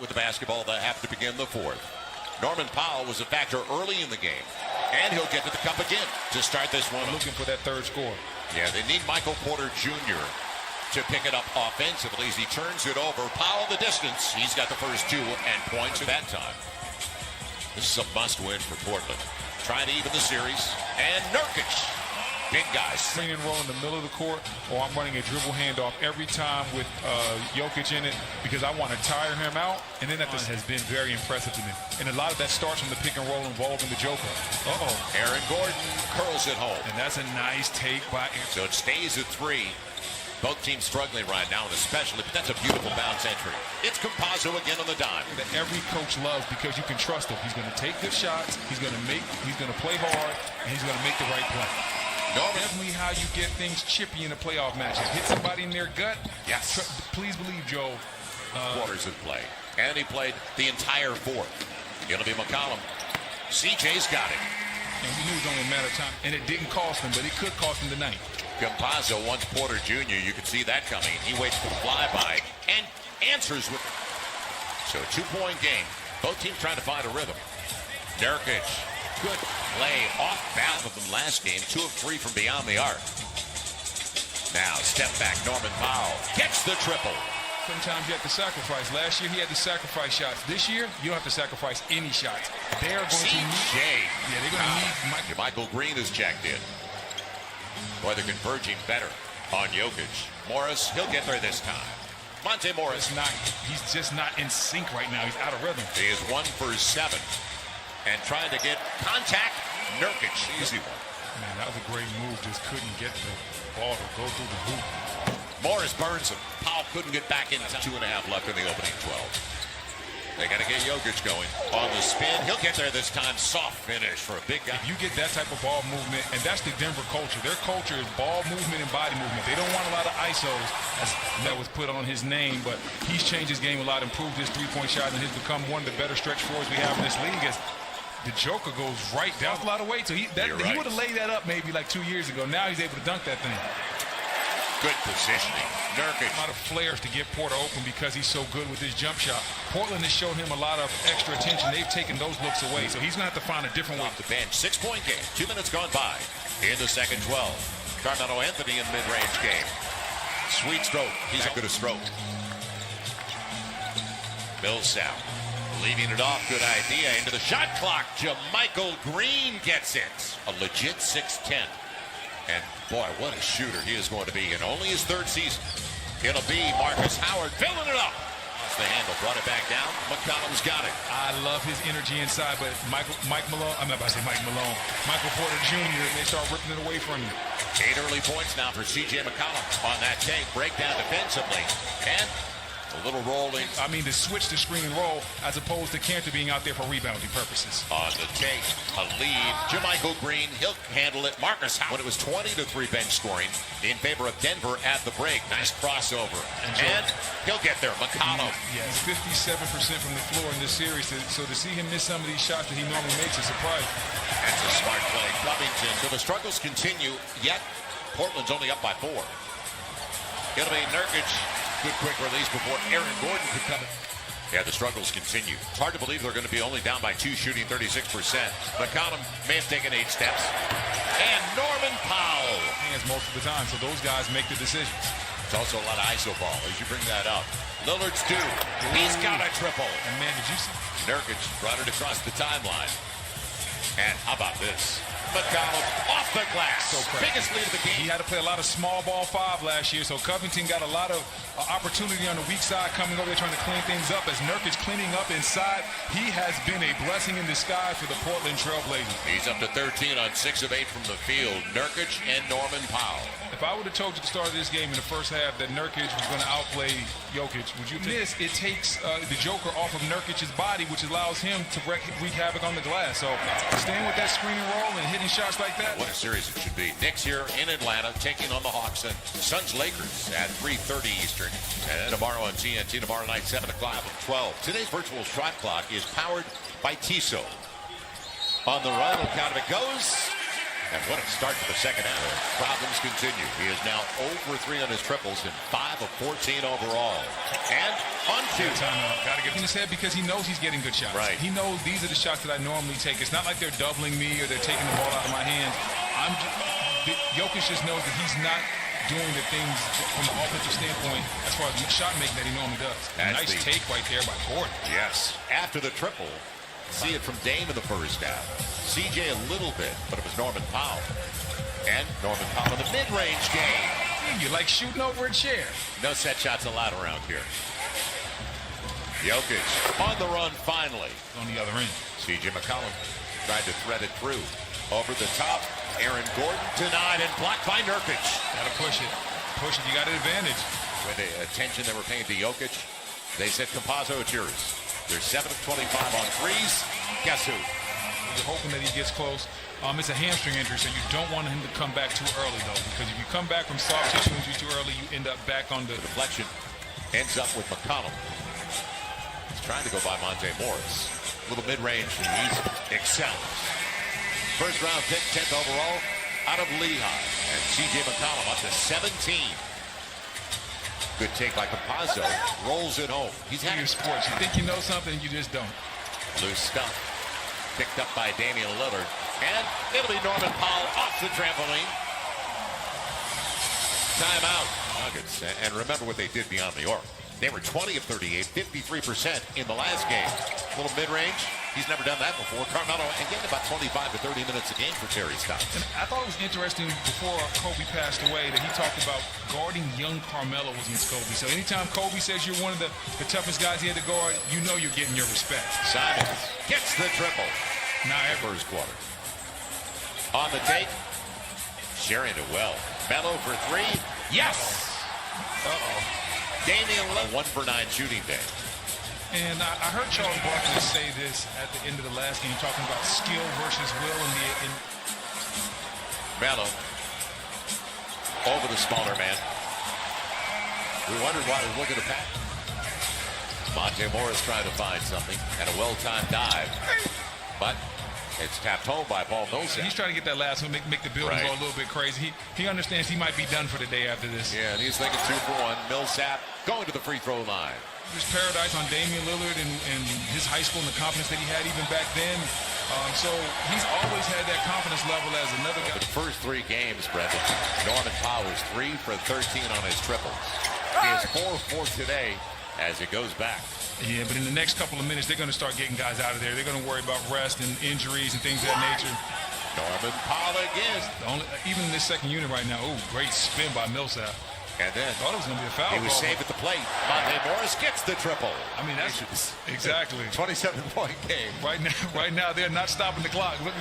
with the basketball that have to begin the fourth. Norman Powell was a factor early in the game, and he'll get to the cup again to start this one. Looking for that third score. Yeah, they need Michael Porter Jr. to pick it up offensively as he turns it over. Powell the distance. He's got the first two and points at that time. This is a must-win for Portland. Trying to even the series. And Nurkic. Big guys. Screen and roll in the middle of the court, or I'm running a dribble handoff every time with Jokic in it because I want to tire him out. And then that has been very impressive to me. And a lot of that starts from the pick and roll involving the Joker. Aaron Gordon curls it home. And that's a nice take by Aaron. So it stays at 3. Both teams struggling right now, and especially, but that's a beautiful bounce entry. It's Campazzo again on the dime. That every coach loves because you can trust him. He's going to take good shots. He's going to play hard, and he's going to make the right play. Definitely how you get things chippy in a playoff matchup. Hit somebody in their gut. Yes. Please believe, Joe. Quarters of play. And he played the entire fourth. It'll be McCollum. CJ's got it. And we knew it was only a matter of time. And it didn't cost him, but it could cost him tonight. Campazzo wants Porter Jr. You could see that coming. He waits for the flyby and answers with it. So 2-point game. Both teams trying to find a rhythm. Nurkic. Good play off balance of them last game. 2 of 3 from beyond the arc. Now step back Norman Powell. Gets the triple. Sometimes you have to sacrifice. Last year he had to sacrifice shots. This year you don't have to sacrifice any shots. They're going to need. Yeah, they're going to need Michael Green is checked in. Boy, they're converging better on Jokic. Morris, he'll get there this time. Monte Morris. He's just not in sync right now. He's out of rhythm. He is 1 for 7. And trying to get contact. Nurkic, easy one. Man, that was a great move. Just couldn't get the ball to go through the hoop. Morris burns him. Powell couldn't get back in. 2.5 left in the opening 12. They got to get Jokic going on the spin. He'll get there this time. Soft finish for a big guy. If you get that type of ball movement, and that's the Denver culture. Their culture is ball movement and body movement. They don't want a lot of ISOs, as that was put on his name, but he's changed his game a lot, improved his three-point shot, and has become one of the better stretch fours we have in this league. As the Joker goes right down a lot of weight, so he would have laid that up maybe like 2 years ago. Now he's able to dunk that thing. Good positioning. Nurkic. A lot of flares to get Porter open because he's so good with his jump shot. Portland has shown him a lot of extra attention. They've taken those looks away, so he's going to have to find a different way. Off the bench, 6-point game. 2 minutes gone by in the second 12. Carmelo Anthony in mid-range game. Sweet stroke. He's a good stroke. Millsap leaving it off. Good idea. Into the shot clock. Michael Green gets it. A legit 6'10". And boy, what a shooter he is going to be in only his 3rd season. It'll be Marcus Howard filling it up. That's the handle. Brought it back down. McCollum's got it. I love his energy inside, but Michael Porter Jr., they start ripping it away from you. 8 early points now for C.J. McCollum on that take. Breakdown defensively. And a little rolling. I mean, to switch to screen and roll as opposed to Cantor being out there for rebounding purposes. On the take, a lead. Michael Green, he'll handle it. Marcus Howard. It was 20-3 bench scoring in favor of Denver at the break. Nice crossover. And he'll get there. McCollum. Yeah, it's 57% from the floor in this series. So to see him miss some of these shots that he normally makes is surprising. That's a smart play. Covington. So the struggles continue, yet Portland's only up by 4. It'll be Nurkic. Good quick release before Aaron Gordon could come in. Yeah, the struggles continue. It's hard to believe they're going to be only down by 2, shooting 36%. McCollum may have taken 8 steps. And Norman Powell. Hands most of the time, so those guys make the decisions. It's also a lot of ISO ball as you bring that up. Lillard's 2. He's got a triple. And man, did you see? Nurkic brought it across the timeline. And how about this? McCollum off the glass. So biggest lead of the game. He had to play a lot of small ball 5 last year, so Covington got a lot of opportunity on the weak side coming over there trying to clean things up. As Nurkic cleaning up inside, he has been a blessing in disguise for the Portland Trailblazers. He's up to 13 on 6 of 8 from the field. Nurkic and Norman Powell. If I would have told you at the start of this game in the first half that Nurkic was going to outplay Jokic, would you think? It takes the Joker off of Nurkic's body, which allows him to wreak havoc on the glass. So staying with that screen and roll and hitting shots like that. What a series it should be. Knicks here in Atlanta taking on the Hawks, and Suns-Lakers at 3:30 Eastern. And tomorrow on TNT, tomorrow night, 7 o'clock at 12. Today's virtual shot clock is powered by Tissot. On the right, count of it goes. And what a start to the second half. Problems continue. He is now 0 for 3 on his triples and 5 of 14 overall. And onto. Got to get in his head because he knows he's getting good shots. Right. He knows these are the shots that I normally take. It's not like they're doubling me or they're taking the ball out of my hands. Jokic just knows that he's not doing the things from an offensive standpoint as far as shot making that he normally does. Nice take right there by Gordon. Yes. After the triple, see it from Dame in the first half. CJ a little bit, but it was Norman Powell. And Norman Powell in the mid-range game. You like shooting over a chair. No set shots allowed around here. Jokic on the run finally. On the other end. CJ McCollum tried to thread it through. Over the top. Aaron Gordon denied and blocked by Nurkic. Gotta push it. Push it. You got an advantage. With the attention they were paying to Jokic, they said, Campazzo, it's yours. They're 7 of 25 on threes. Guess who? You're hoping that he gets close. It's a hamstring injury, so you don't want him to come back too early, though, because if you come back from soft tissue injury too early, you end up back on the deflection. Ends up with McCollum. He's trying to go by Monte Morris. Little mid-range, and he's excels. First round pick, 10th overall, out of Lehigh. And C.J. McCollum up to 17. Good take by Campazzo. Rolls it home. He's had your sports. You think you know something, you just don't. Loose stuff. Picked up by Damian Lillard. And it'll be Norman Powell off the trampoline. Timeout. Nuggets. And remember what they did beyond New York. They were 20 of 38, 53% in the last game. A little mid-range. He's never done that before. Carmelo, again, about 25 to 30 minutes a game for Terry Stotts. And I thought it was interesting before Kobe passed away that he talked about guarding young Carmelo against Kobe. So anytime Kobe says you're one of the toughest guys he had to guard, you know you're getting your respect. Simons gets the triple. Now first quarter. On the take, sharing it well. Melo for 3. Yes! Uh-oh. Damian Lillard, 1 for 9 shooting day. And I heard Charles Barkley say this at the end of the last game, talking about skill versus will in Melo over the smaller man. We wondered why he was looking to pass. Monte Morris trying to find something and a well-timed dive, but it's tapped home by Paul Millsap. He's trying to get that last one, make the building go a little bit crazy. He understands he might be done for the day after this. Yeah, and he's thinking 2 for 1. Millsap going to the free throw line. There's paradise on Damian Lillard and his high school and the confidence that he had even back then. So he's always had that confidence level as another guy. The first 3 games, Brendan, Norman Powell was 3 for 13 on his triples. He is 4 for today as it goes back. Yeah, but in the next couple of minutes, they're going to start getting guys out of there. They're going to worry about rest and injuries and things of that nature. Norman Powell again. Even in this second unit right now, great spin by Millsap. And then thought it was going to be a foul. He was saved at the plate. Monte Morris gets the triple. I mean, that's exactly 27-point game. Right now, they're not stopping the clock. We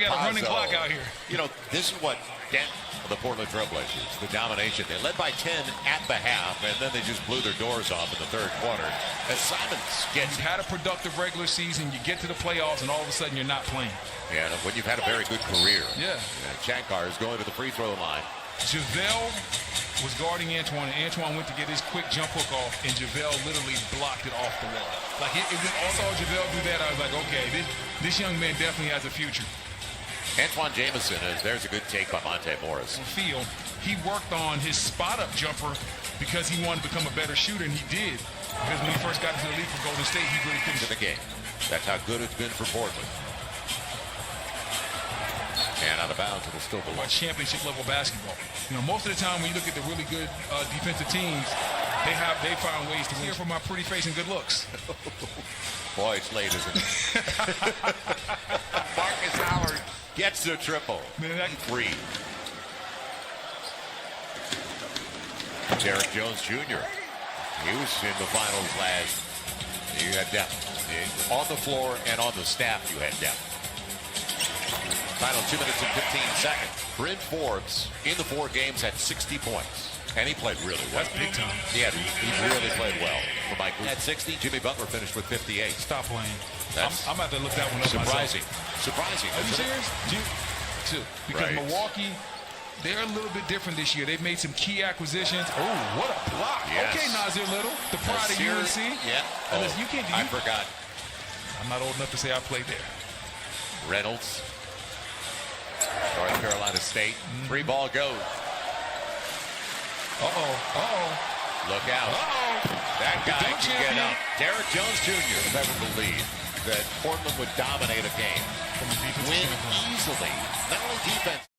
got a running clock out here. You know, this is what dent the Portland Trailblazers, the domination. They led by 10 at the half, and then they just blew their doors off in the third quarter. As Simons gets... You've had a productive regular season, you get to the playoffs, and all of a sudden you're not playing. Yeah, when you've had a very good career. Yeah. Shankar is going to the free throw line. JaVale was guarding Antoine, and Antoine went to get his quick jump hook off, and JaVale literally blocked it off the wall. Like, when I saw JaVale do that, I was like, okay, this young man definitely has a future. Antoine Jamison, there's a good take by Monte Morris. He worked on his spot-up jumper because he wanted to become a better shooter, and he did. Because when he first got into the league for Golden State, he really couldn't. To the game. That's how good it's been for Portland. And out of bounds, it'll still belong. Championship-level basketball. You know, most of the time when you look at the really good defensive teams, they found ways to win from my pretty face and good looks. Boy, it's late, isn't it? Marcus Howard gets the triple. Man, 3. Derek Jones Jr. He was in the finals last. You had depth. On the floor and on the staff, you had depth. Final 2 minutes and 15 seconds. Bryn Forbes in the 4 games had 60 points. And he played really well. That's big time. He really played well. For Mike at 60, Jimmy Butler finished with 58. Stop playing. I'm about to look that one up surprising. myself. Surprising. Are you serious? 2. Because Milwaukee, they're a little bit different this year. They've made some key acquisitions. Oh, what a block. Yes. Okay, Nasir Little, the pride of UNC. Yeah. I forgot. I'm not old enough to say I played there. Reynolds. North South Carolina State. 3-ball goes. Look out. That guy can get up. Derrick Jones Jr. never believed that Portland would dominate a game. Win easily. Not only defense.